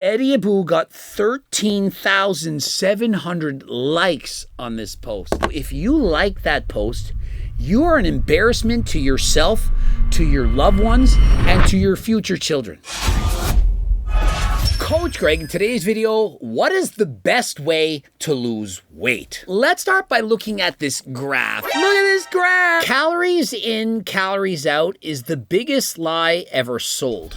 Eddie Abbew got 13,700 likes on this post. If you like that post, you are an embarrassment to yourself, to your loved ones, and to your future children. Coach Greg, in today's video, what is the best way to lose weight? Let's start by looking at this graph. Look at this graph! Calories in, calories out is the biggest lie ever sold.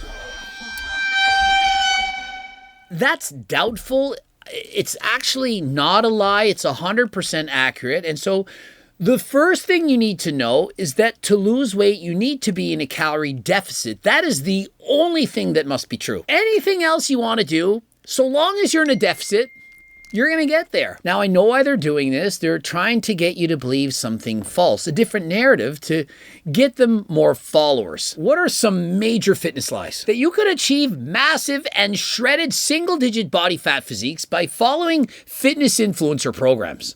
That's doubtful. It's actually not a lie. It's 100% accurate. And so the first thing you need to know is that to lose weight, you need to be in a calorie deficit. That is the only thing that must be true. Anything else you want to do, so long as you're in a deficit, you're going to get there. Now, I know why they're doing this. They're trying to get you to believe something false, a different narrative to get them more followers. What are some major fitness lies? That you could achieve massive and shredded single-digit body fat physiques by following fitness influencer programs.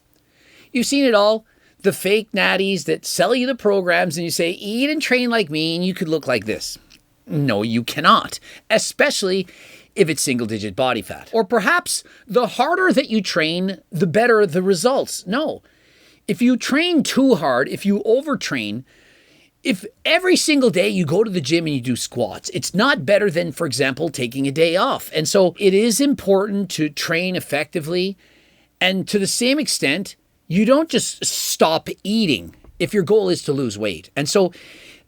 You've seen it all. The fake natties that sell you the programs and you say, eat and train like me and you could look like this. No, you cannot, especially if it's single-digit body fat. Or perhaps the harder that you train, the better the results. No. If you train too hard, if you overtrain, if every single day you go to the gym and you do squats, it's not better than, for example, taking a day off. And so it is important to train effectively. And to the same extent, you don't just stop eating if your goal is to lose weight. And so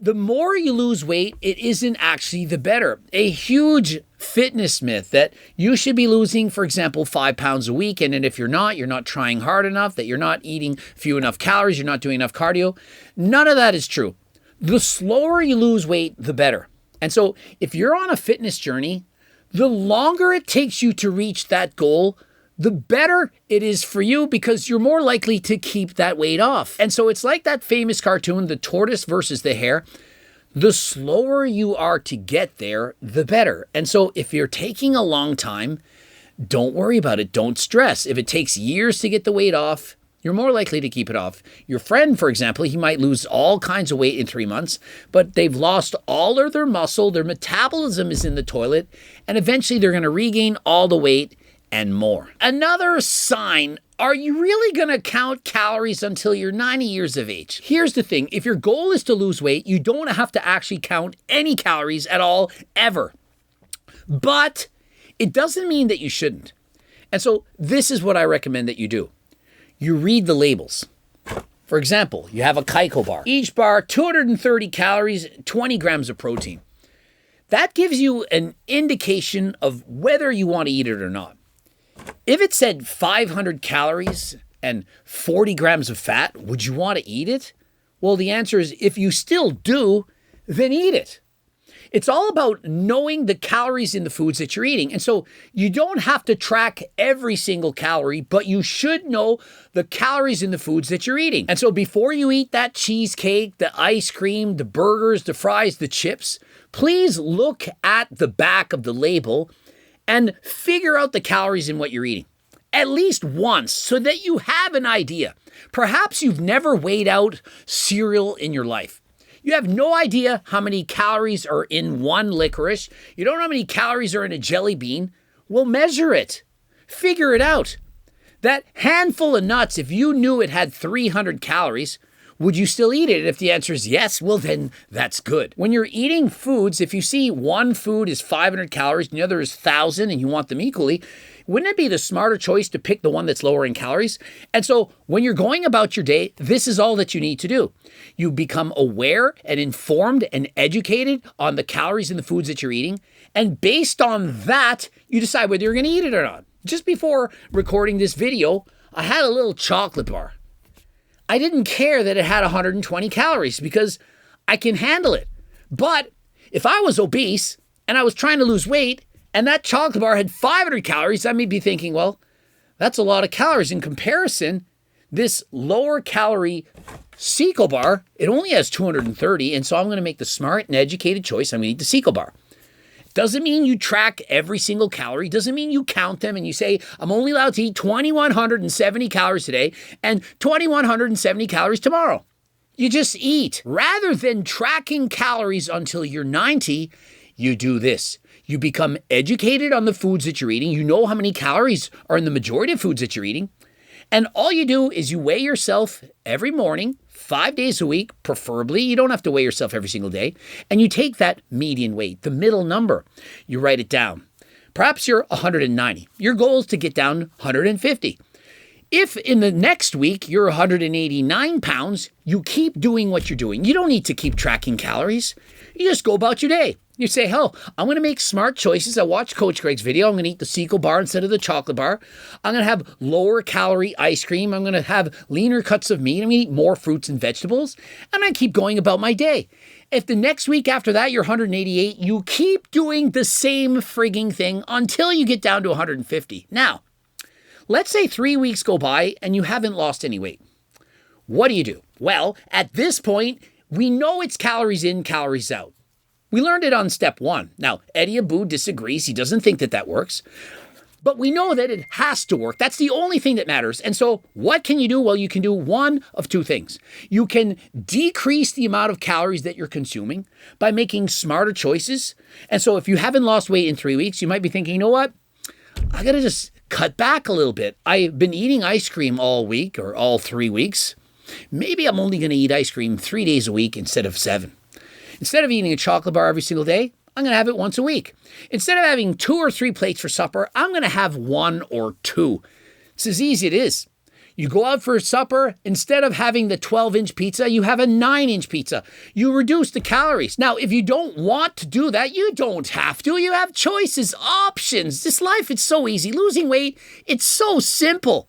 the more you lose weight, it isn't actually the better. A huge fitness myth that you should be losing, for example, 5 pounds a week. And then if you're not trying hard enough, that you're not eating few enough calories, you're not doing enough cardio. None of that is true. The slower you lose weight, the better. And so if you're on a fitness journey, the longer it takes you to reach that goal, the better it is for you because you're more likely to keep that weight off. And so it's like that famous cartoon, the tortoise versus the hare. The slower you are to get there, the better. And so if you're taking a long time, don't worry about it. Don't stress. If it takes years to get the weight off, you're more likely to keep it off. Your friend, for example, he might lose all kinds of weight in 3 months, but they've lost all of their muscle, their metabolism is in the toilet, and eventually they're going to regain all the weight and more. Another sign, are you really going to count calories until you're 90 years of age? Here's the thing, if your goal is to lose weight, you don't have to actually count any calories at all, ever. But it doesn't mean that you shouldn't. And so this is what I recommend that you do. You read the labels. For example, you have a Kaiko bar. Each bar, 230 calories, 20 grams of protein. That gives you an indication of whether you want to eat it or not. If it said 500 calories and 40 grams of fat, would you want to eat it? Well, the answer is if you still do, then eat it. It's all about knowing the calories in the foods that you're eating. And so you don't have to track every single calorie, but you should know the calories in the foods that you're eating. And so before you eat that cheesecake, the ice cream, the burgers, the fries, the chips, please look at the back of the label and figure out the calories in what you're eating at least once so that you have an idea. Perhaps you've never weighed out cereal in your life. You have no idea how many calories are in one licorice. You don't know how many calories are in a jelly bean. Well, measure it. Figure it out. That handful of nuts, if you knew it had 300 calories, would you still eat it? If the answer is yes, well then that's good. When you're eating foods, if you see one food is 500 calories and the other is 1,000 and you want them equally, wouldn't it be the smarter choice to pick the one that's lower in calories? And so when you're going about your day, this is all that you need to do. You become aware and informed and educated on the calories in the foods that you're eating. And based on that, you decide whether you're going to eat it or not. Just before recording this video, I had a little chocolate bar. I didn't care that it had 120 calories because I can handle it. But if I was obese and I was trying to lose weight and that chocolate bar had 500 calories, I may be thinking, well, that's a lot of calories. In comparison, this lower calorie Seco bar, it only has 230. And so I'm going to make the smart and educated choice. I'm going to eat the Seco bar. Doesn't mean you track every single calorie. Doesn't mean you count them and you say, I'm only allowed to eat 2,170 calories today and 2,170 calories tomorrow. You just eat. Rather than tracking calories until you're 90, you do this. You become educated on the foods that you're eating. You know how many calories are in the majority of foods that you're eating. And all you do is you weigh yourself every morning, 5 days a week, preferably. You don't have to weigh yourself every single day. And you take that median weight, the middle number. You write it down. Perhaps you're 190. Your goal is to get down 150. If in the next week you're 189 pounds, you keep doing what you're doing. You don't need to keep tracking calories. You just go about your day. You say, oh, I'm going to make smart choices. I watched Coach Greg's video. I'm going to eat the Sequel bar instead of the chocolate bar. I'm going to have lower calorie ice cream. I'm going to have leaner cuts of meat. I'm going to eat more fruits and vegetables. I'm going to keep going about my day. If the next week after that you're 188, you keep doing the same frigging thing until you get down to 150. Now, let's say 3 weeks go by and you haven't lost any weight. What do? Well, at this point, we know it's calories in, calories out. We learned it on step 1. Now, Abbew disagrees. He doesn't think that works. But we know that it has to work. That's the only thing that matters. And so what can you do? Well, you can do one of two things. You can decrease the amount of calories that you're consuming by making smarter choices. And so if you haven't lost weight in 3 weeks, you might be thinking, you know what? I got to just cut back a little bit. I've been eating ice cream all week or all 3 weeks. Maybe I'm only going to eat ice cream 3 days a week instead of 7. Instead of eating a chocolate bar every single day, I'm going to have it once a week. Instead of having 2 or 3 plates for supper, I'm going to have 1 or 2. It's as easy as it is. You go out for supper, instead of having the 12-inch pizza, you have a 9-inch pizza. You reduce the calories. Now, if you don't want to do that, you don't have to. You have choices, options. This life, it's so easy. Losing weight, it's so simple.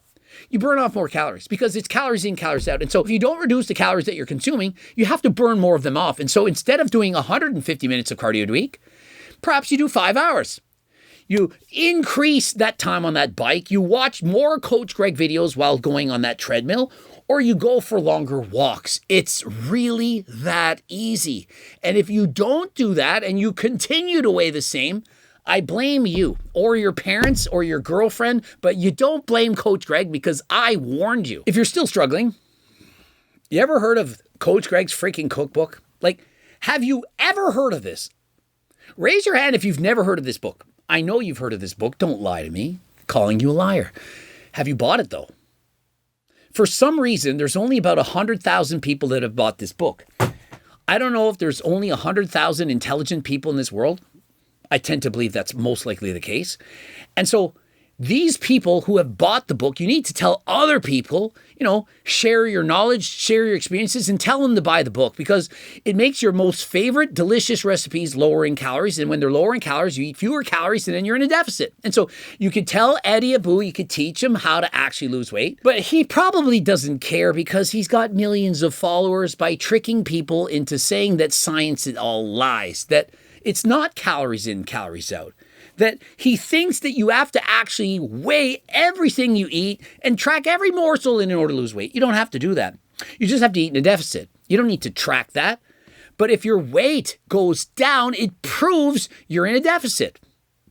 You burn off more calories because it's calories in, calories out. And so if you don't reduce the calories that you're consuming, you have to burn more of them off. And so instead of doing 150 minutes of cardio a week, perhaps you do 5 hours. You increase that time on that bike. You watch more Coach Greg videos while going on that treadmill, or you go for longer walks. It's really that easy. And if you don't do that and you continue to weigh the same, I blame you or your parents or your girlfriend, but you don't blame Coach Greg because I warned you. If you're still struggling, you ever heard of Coach Greg's freaking cookbook? Like, have you ever heard of this? Raise your hand if you've never heard of this book. I know you've heard of this book. Don't lie to me. Calling you a liar. Have you bought it though? For some reason, there's only about 100,000 people that have bought this book. I don't know if there's only 100,000 intelligent people in this world. I tend to believe that's most likely the case. And so these people who have bought the book, you need to tell other people, share your knowledge, share your experiences, and tell them to buy the book because it makes your most favorite delicious recipes lower in calories. And when they're lower in calories, you eat fewer calories and then you're in a deficit. And so you could tell Abbew, you could teach him how to actually lose weight, but he probably doesn't care because he's got millions of followers by tricking people into saying that science is all lies, that it's not calories in, calories out. That he thinks that you have to actually weigh everything you eat and track every morsel in order to lose weight. You don't have to do that. You just have to eat in a deficit. You don't need to track that. But if your weight goes down, it proves you're in a deficit.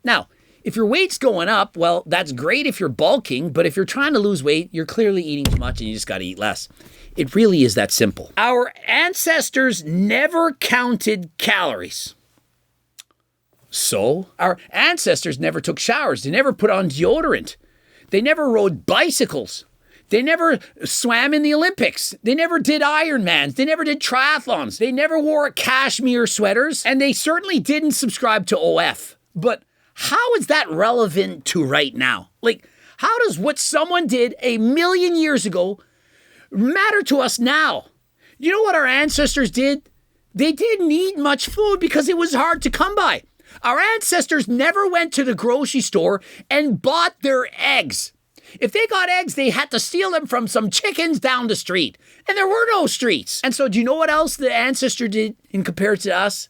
Now, if your weight's going up, well, that's great if you're bulking, but if you're trying to lose weight, you're clearly eating too much and you just got to eat less. It really is that simple. Our ancestors never counted calories. So, our ancestors never took showers. They never put on deodorant. They never rode bicycles. They never swam in the Olympics. They never did Ironmans. They never did triathlons. They never wore cashmere sweaters. And they certainly didn't subscribe to OF. But how is that relevant to right now? Like, how does what someone did 1,000,000 years ago matter to us now? You know what our ancestors did? They didn't eat much food because it was hard to come by. Our ancestors never went to the grocery store and bought their eggs. If they got eggs, they had to steal them from some chickens down the street. And there were no streets. And so do you know what else the ancestor did in comparison to us?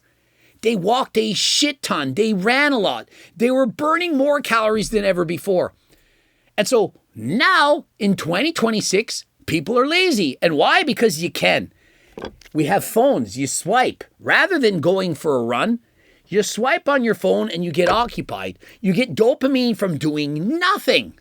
They walked a shit ton. They ran a lot. They were burning more calories than ever before. And so now in 2026, people are lazy. And why? Because you can. We have phones. You swipe. Rather than going for a run, you swipe on your phone and you get occupied. You get dopamine from doing nothing.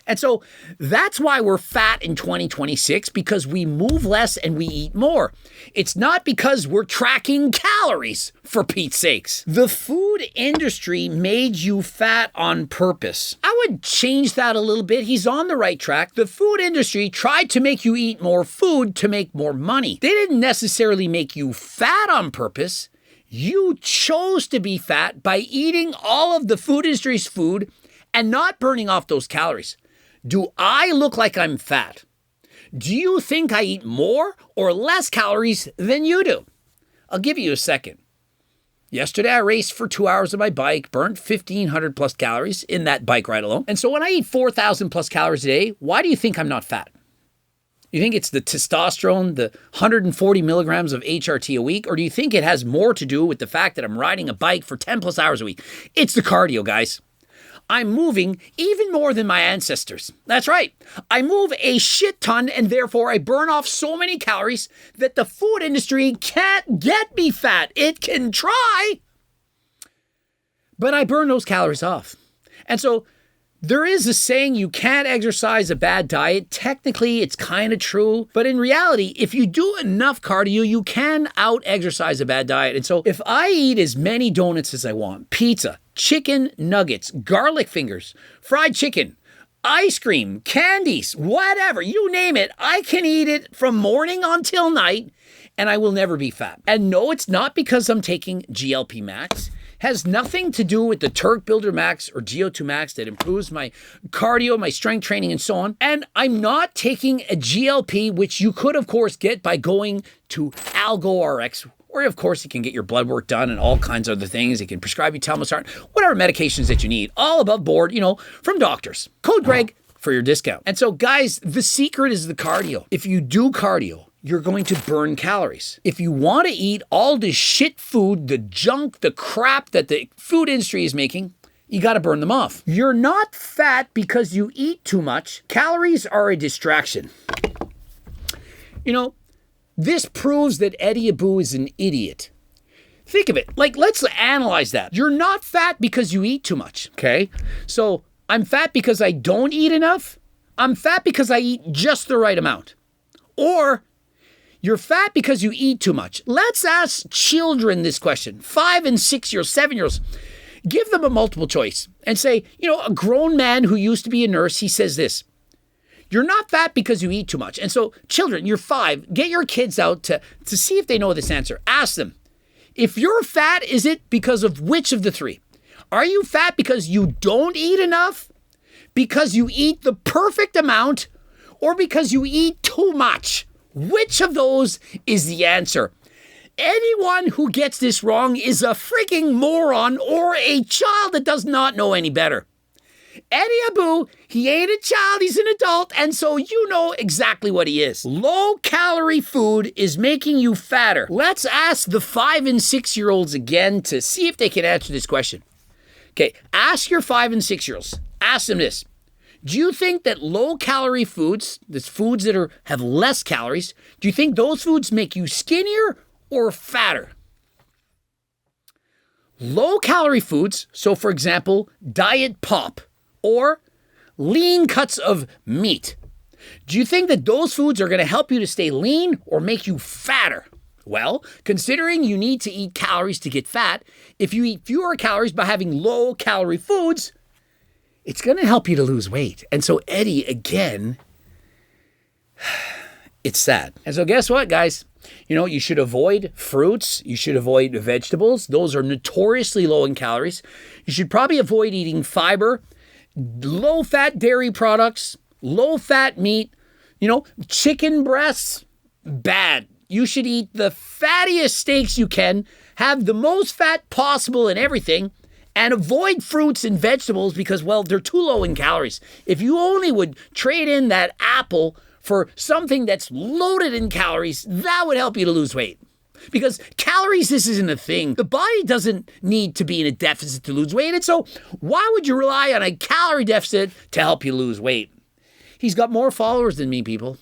And so that's why we're fat in 2026, because we move less and we eat more. It's not because we're tracking calories, for Pete's sakes. The food industry made you fat on purpose. I would change that a little bit. He's on the right track. The food industry tried to make you eat more food to make more money. They didn't necessarily make you fat on purpose. You chose to be fat by eating all of the food industry's food and not burning off those calories. Do I look like I'm fat? Do you think I eat more or less calories than you do? I'll give you a second. Yesterday, I raced for 2 hours on my bike, burnt 1,500 plus calories in that bike ride alone. And so when I eat 4,000 plus calories a day, why do you think I'm not fat? You think it's the testosterone, the 140 milligrams of HRT a week, or do you think it has more to do with the fact that I'm riding a bike for 10 plus hours a week? It's the cardio, guys. I'm moving even more than my ancestors. That's right. I move a shit ton, and therefore I burn off so many calories that the food industry can't get me fat. It can try, but I burn those calories off. And so there is a saying, you can't exercise a bad diet. Technically, it's kind of true. But in reality, if you do enough cardio, you can out-exercise a bad diet. And so if I eat as many donuts as I want, pizza, chicken nuggets, garlic fingers, fried chicken, ice cream, candies, whatever, you name it, I can eat it from morning until night, and I will never be fat. And no, it's not because I'm taking GLP Max. Has nothing to do with the Turk Builder Max or GO2 Max that improves my cardio, my strength training, and so on. And I'm not taking a GLP, which you could, of course, get by going to AlgoRx, or of course, you can get your blood work done and all kinds of other things. It can prescribe you telmisartan, whatever medications that you need, all above board, from doctors. Code Greg for your discount. And so, guys, the secret is the cardio. If you do cardio, you're going to burn calories. If you want to eat all the shit food, the junk, the crap that the food industry is making, you got to burn them off. You're not fat because you eat too much. Calories are a distraction. This proves that Eddie Abbew is an idiot. Think of it. Let's analyze that. You're not fat because you eat too much, okay? So I'm fat because I don't eat enough. I'm fat because I eat just the right amount. Or you're fat because you eat too much. Let's ask children this question. 5 and 6 years, 7-year-olds. Give them a multiple choice and say, a grown man who used to be a nurse, he says this. You're not fat because you eat too much. And so, children, you're 5. Get your kids out to see if they know this answer. Ask them, if you're fat, is it because of which of the 3? Are you fat because you don't eat enough? Because you eat the perfect amount? Or because you eat too much? Which of those is the answer? Anyone who gets this wrong is a freaking moron or a child that does not know any better. Eddie Abbew, he ain't a child, he's an adult, and so you know exactly what he is. Low-calorie food is making you fatter. Let's ask the 5 and 6-year-olds again to see if they can answer this question. Okay, ask your 5 and 6-year-olds. Ask them this. Do you think that low-calorie foods, the foods that have less calories, do you think those foods make you skinnier or fatter? Low-calorie foods, so for example, diet pop, or lean cuts of meat. Do you think that those foods are going to help you to stay lean or make you fatter? Well, considering you need to eat calories to get fat, if you eat fewer calories by having low-calorie foods, it's going to help you to lose weight. And so Eddie, again, it's sad. And so guess what, guys? You should avoid fruits. You should avoid vegetables. Those are notoriously low in calories. You should probably avoid eating fiber, low-fat dairy products, low-fat meat, chicken breasts, bad. You should eat the fattiest steaks you can, have the most fat possible in everything, and avoid fruits and vegetables because, well, they're too low in calories. If you only would trade in that apple for something that's loaded in calories, that would help you to lose weight. Because calories, this isn't a thing. The body doesn't need to be in a deficit to lose weight. And so why would you rely on a calorie deficit to help you lose weight? He's got more followers than me, people.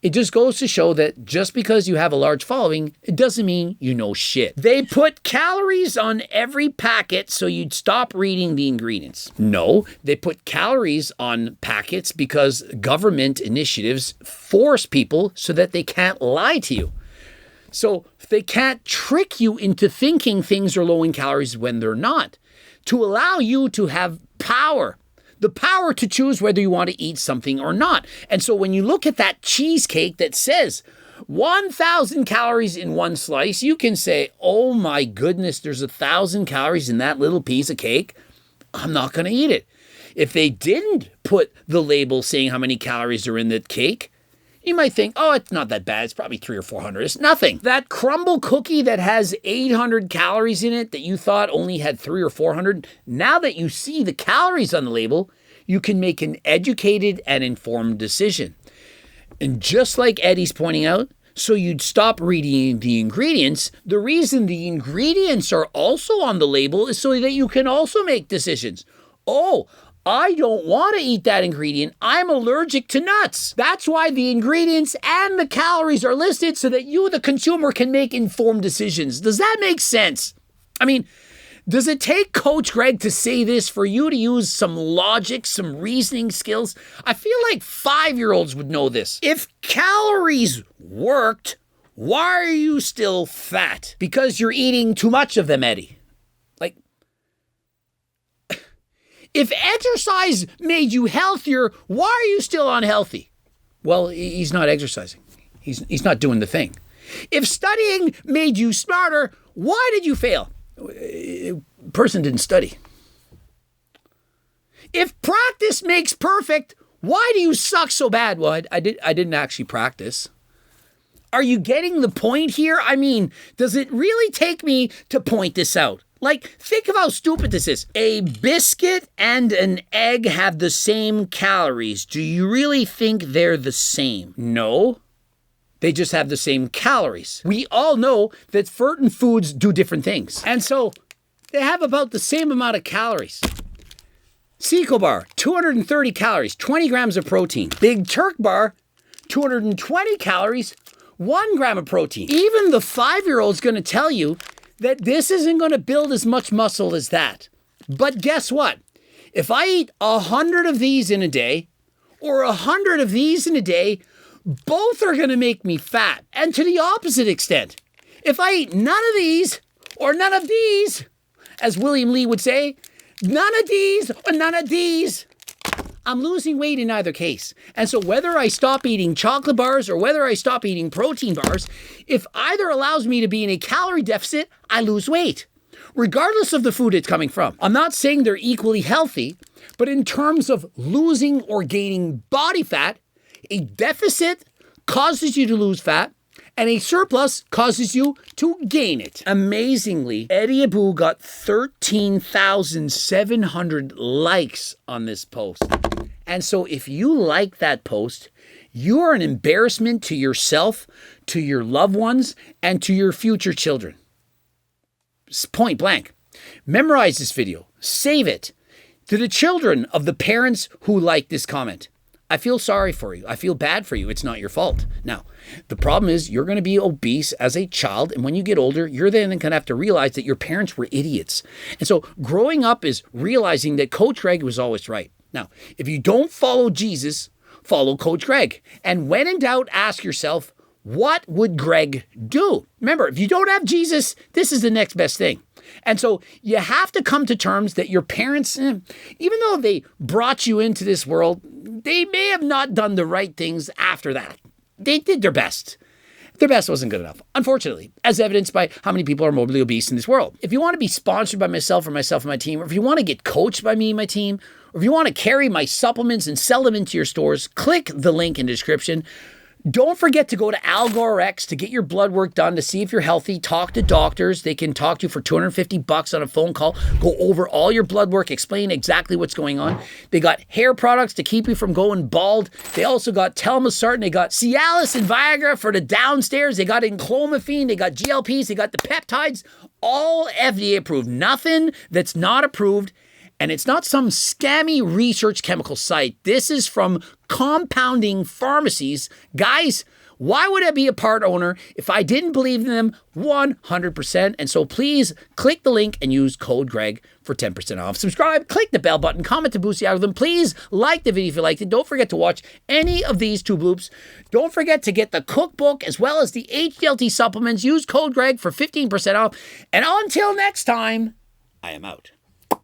It just goes to show that just because you have a large following, it doesn't mean you know shit. They put calories on every packet so you'd stop reading the ingredients. No, they put calories on packets because government initiatives force people so that they can't lie to you. So they can't trick you into thinking things are low in calories when they're not, to allow you to have power. The power to choose whether you want to eat something or not. And so when you look at that cheesecake that says 1,000 calories in one slice, you can say, oh my goodness, there's 1,000 calories in that little piece of cake. I'm not going to eat it. If they didn't put the label saying how many calories are in the cake, you might think, oh, it's not that bad. It's probably 300 or 400. It's nothing. That crumble cookie that has 800 calories in it that you thought only had 300 or 400, now that you see the calories on the label, you can make an educated and informed decision. And just like Eddie's pointing out, so you'd stop reading the ingredients. The reason the ingredients are also on the label is so that you can also make decisions. Oh, I don't want to eat that ingredient. I'm allergic to nuts. That's why the ingredients and the calories are listed so that you, the consumer, can make informed decisions. Does that make sense? I mean, does it take Coach Greg to say this for you to use some logic, some reasoning skills? I feel like 5-year-olds would know this. If calories worked, why are you still fat? Because you're eating too much of them, Eddie. If exercise made you healthier, why are you still unhealthy? Well, he's not exercising. He's not doing the thing. If studying made you smarter, why did you fail? Person didn't study. If practice makes perfect, why do you suck so bad? Well, I didn't actually practice. Are you getting the point here? I mean, does it really take me to point this out? Like, think of how stupid this is. A biscuit and an egg have the same calories. Do you really think they're the same? No. They just have the same calories. We all know that certain foods do different things. And so they have about the same amount of calories. Seco bar, 230 calories, 20 grams of protein. Big Turk bar, 220 calories, 1 gram of protein. Even the 5-year-old's going to tell you that this isn't going to build as much muscle as that. But guess what? If I eat 100 of these in a day or 100 of these in a day, both are going to make me fat. And to the opposite extent, if I eat none of these or none of these, as William Lee would say, none of these or none of these, I'm losing weight in either case. And so whether I stop eating chocolate bars or whether I stop eating protein bars, if either allows me to be in a calorie deficit, I lose weight, regardless of the food it's coming from. I'm not saying they're equally healthy, but in terms of losing or gaining body fat, a deficit causes you to lose fat, and a surplus causes you to gain it. Amazingly, Eddie Abbew got 13,700 likes on this post. And so if you like that post, you are an embarrassment to yourself, to your loved ones, and to your future children. Point blank. Memorize this video. Save it. To the children of the parents who like this comment, I feel sorry for you. I feel bad for you. It's not your fault. Now, the problem is you're going to be obese as a child. And when you get older, you're then going to have to realize that your parents were idiots. And so growing up is realizing that Coach Greg was always right. Now, if you don't follow Jesus, follow Coach Greg. And when in doubt, ask yourself, what would Greg do? Remember, if you don't have Jesus, this is the next best thing. And so you have to come to terms that your parents, even though they brought you into this world, they may have not done the right things after that. They did their best. Their best wasn't good enough, unfortunately, as evidenced by how many people are morbidly obese in this world. If you want to be sponsored by myself and my team, or if you want to get coached by me and my team, or if you want to carry my supplements and sell them into your stores, click the link in the description. Don't forget to go to AlgoRx to get your blood work done to see if you're healthy. Talk to doctors. They can talk to you for $250 on a phone call. Go over all your blood work, explain exactly what's going on. They got hair products to keep you from going bald. They also got telmisartan. They got Cialis and Viagra for the downstairs. They got enclomiphene. They got GLPs. They got the peptides. All FDA approved. Nothing that's not approved. And it's not some scammy research chemical site. This is from compounding pharmacies. Guys, why would I be a part owner if I didn't believe in them 100%? And so please click the link and use code Greg for 10% off. Subscribe, click the bell button, comment to boost the algorithm. Please like the video if you liked it. Don't forget to watch any of these 2 bloops. Don't forget to get the cookbook as well as the HDLT supplements. Use code Greg for 15% off. And until next time, I am out.